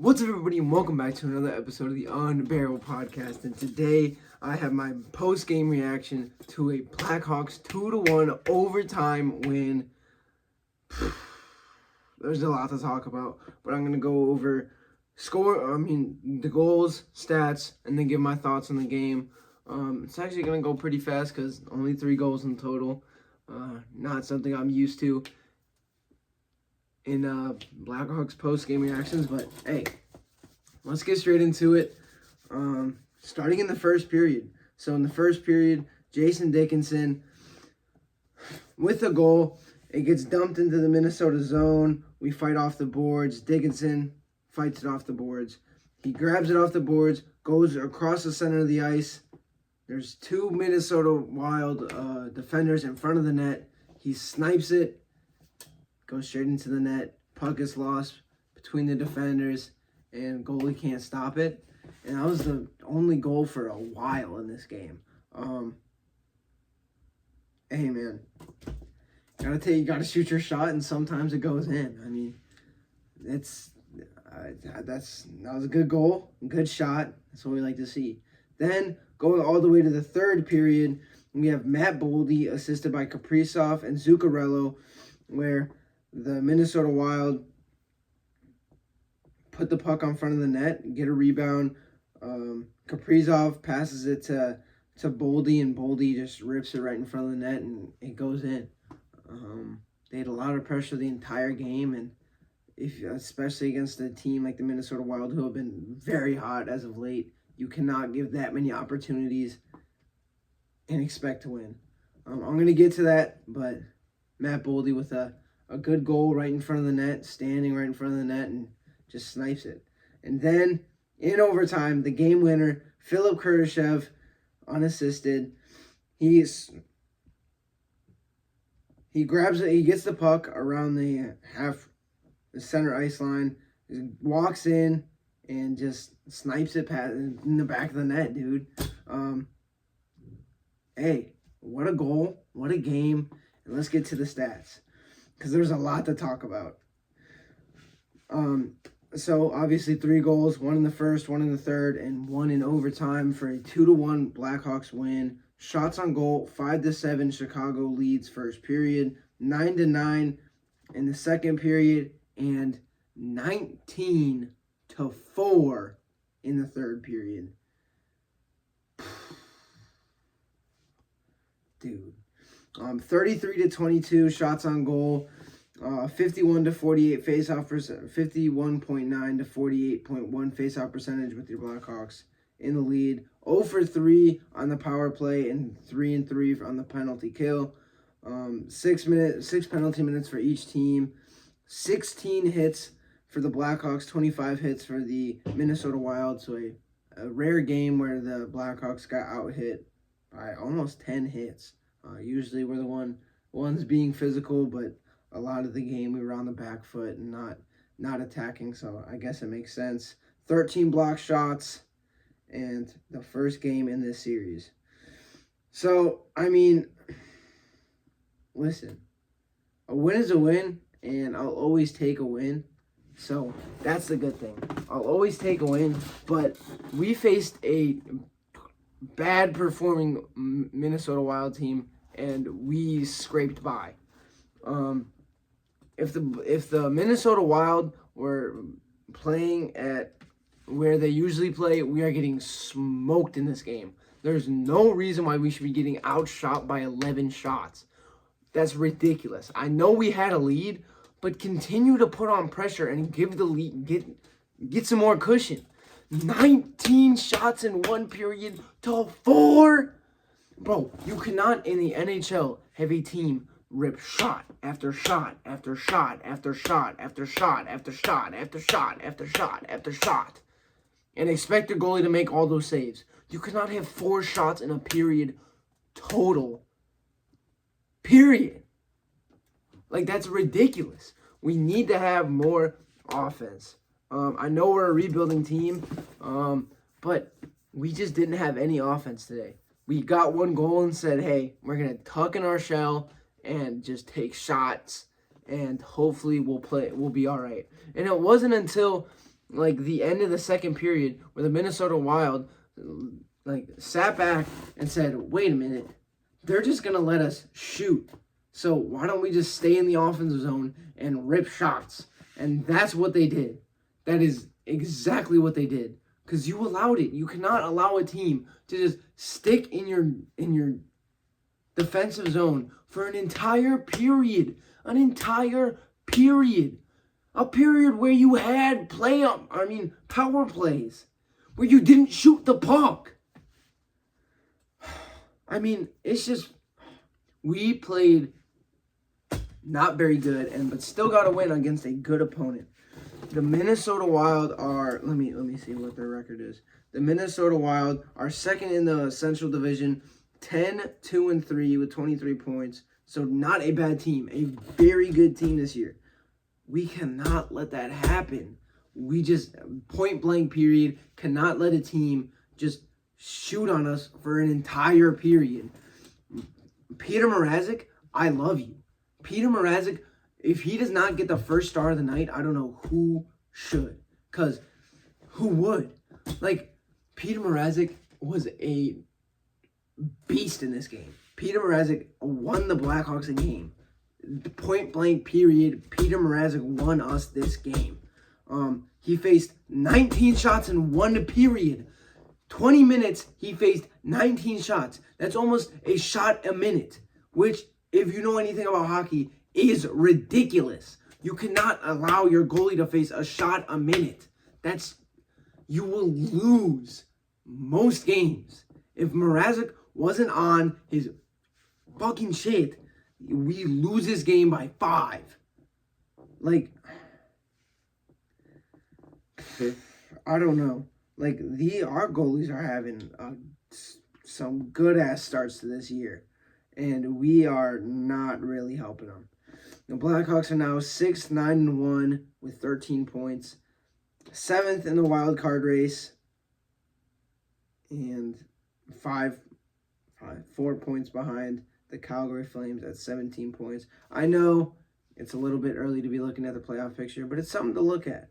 What's up, everybody, and welcome back to another episode of the Unbearable Podcast. And today, I have my post-game reaction to a Blackhawks 2-1 overtime win. There's a lot to talk about, but I'm going to go over the goals, stats, and then give my thoughts on the game. It's actually going to go pretty fast because only 3 goals in total. Not something I'm used to in Blackhawks post-game reactions, but hey, let's get straight into it. Starting in the first period. So in the first period, Jason Dickinson with a goal. It gets dumped into the Minnesota zone. We fight off the boards. Dickinson fights it off the boards. He grabs it off the boards, goes across the center of the ice. There's 2 Minnesota Wild defenders in front of the net. He snipes it, goes straight into the net. Puck is lost between the defenders, and goalie can't stop it. And that was the only goal for a while in this game. Hey, man, you gotta shoot your shot, and sometimes it goes in. I mean, that was a good goal, good shot. That's what we like to see. Then going all the way to the third period, we have Matt Boldy assisted by Kaprizov and Zuccarello, where the Minnesota Wild put the puck on front of the net, get a rebound. Kaprizov passes it to Boldy, and Boldy just rips it right in front of the net, and it goes in. They had a lot of pressure the entire game, and especially against a team like the Minnesota Wild, who have been very hot as of late, you cannot give that many opportunities and expect to win. I'm going to get to that, but Matt Boldy with a good goal right in front of the net, standing right in front of the net, and just snipes it. And then, in overtime, the game winner, Philip Kurashev, unassisted. He grabs it, he gets the puck around the center ice line, walks in, and just snipes it in the back of the net, dude. Hey, what a goal, what a game. And let's get to the stats, because there's a lot to talk about. So obviously 3 goals, 1 in the first, 1 in the third, and 1 in overtime for a 2-1 Blackhawks win. Shots on goal, 5-7 Chicago leads first period, 9-9 in the second period, and 19-4 in the third period. Dude. 33-22 shots on goal. 51-48 faceoff percent, 51.9 to 48.1 faceoff percentage with your Blackhawks in the lead. 0 for 3 on the power play and 3 and 3 on the penalty kill. 6 penalty minutes for each team. 16 hits for the Blackhawks, 25 hits for the Minnesota Wild. So a rare game where the Blackhawks got out hit by almost 10 hits. Usually we're the ones being physical, but a lot of the game we were on the back foot and not attacking, so I guess it makes sense. 13 block shots, and the first game in this series. So, I mean, listen, a win is a win, and I'll always take a win. So that's the good thing. I'll always take a win, but we faced a bad performing Minnesota Wild team, and we scraped by. If the Minnesota Wild were playing at where they usually play, we are getting smoked in this game. There's no reason why we should be getting outshot by 11 shots. That's ridiculous. I know we had a lead, but continue to put on pressure and give the lead, get some more cushion. 19 shots in 1 period to 4. Bro, you cannot in the NHL have a team rip shot after shot after shot after shot after shot after shot after shot after shot after shot and expect your goalie to make all those saves. You cannot have 4 shots in a period total. Period. Like, that's ridiculous. We need to have more offense. I know we're a rebuilding team, but we just didn't have any offense today. We got 1 goal and said, hey, we're going to tuck in our shell and just take shots, and hopefully we'll be all right. And it wasn't until like the end of the second period where the Minnesota Wild like sat back and said, "Wait a minute, they're just gonna let us shoot. So why don't we just stay in the offensive zone and rip shots?" And that's what they did. That is exactly what they did. Because you allowed it. You cannot allow a team to just stick in your defensive zone for an entire period. An entire period. A period where you had power plays. Where you didn't shoot the puck. I mean, it's just, we played not very good, but still got a win against a good opponent. The Minnesota Wild are, let me see what their record is. The Minnesota Wild are second in the Central Division, 10-2-3 with 23 points. So not a bad team, a very good team this year. We cannot let that happen. We just, point blank period, cannot let a team just shoot on us for an entire period. Peter Mrazek, I love you. Peter Mrazek, if he does not get the first star of the night, I don't know who should. Because who would? Like, Peter Mrazek was a beast in this game. Peter Mrazek won the Blackhawks a game. Point blank period, Peter Mrazek won us this game. He faced 19 shots in one period. 20 minutes, he faced 19 shots. That's almost a shot a minute, which, if you know anything about hockey, is ridiculous. You cannot allow your goalie to face a shot a minute. You will lose most games. If Mrazek wasn't on his fucking shit, we lose this game by 5. Like, I don't know. Like, our goalies are having some good-ass starts to this year. And we are not really helping them. The Blackhawks are now 6-9-1 with 13 points. 7th in the wild card race. And 4 points behind the Calgary Flames at 17 points. I know it's a little bit early to be looking at the playoff picture, but it's something to look at.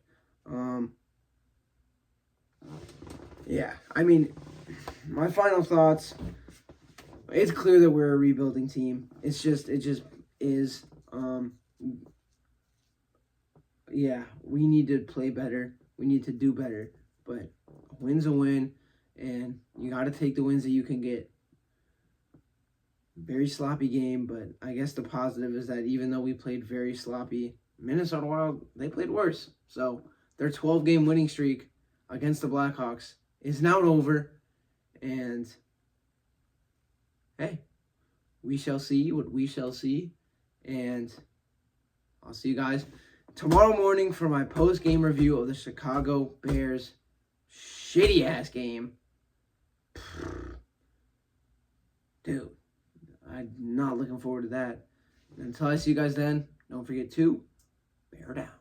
Yeah, I mean, my final thoughts. It's clear that we're a rebuilding team. It just is. Yeah, we need to play better. We need to do better. But a win's a win, and you got to take the wins that you can get. Very sloppy game, but I guess the positive is that even though we played very sloppy, Minnesota Wild, they played worse. So their 12-game winning streak against the Blackhawks is now over, and hey, we shall see what we shall see, and I'll see you guys tomorrow morning for my post-game review of the Chicago Bears shitty-ass game. Dude, I'm not looking forward to that. Until I see you guys then, don't forget to bear down.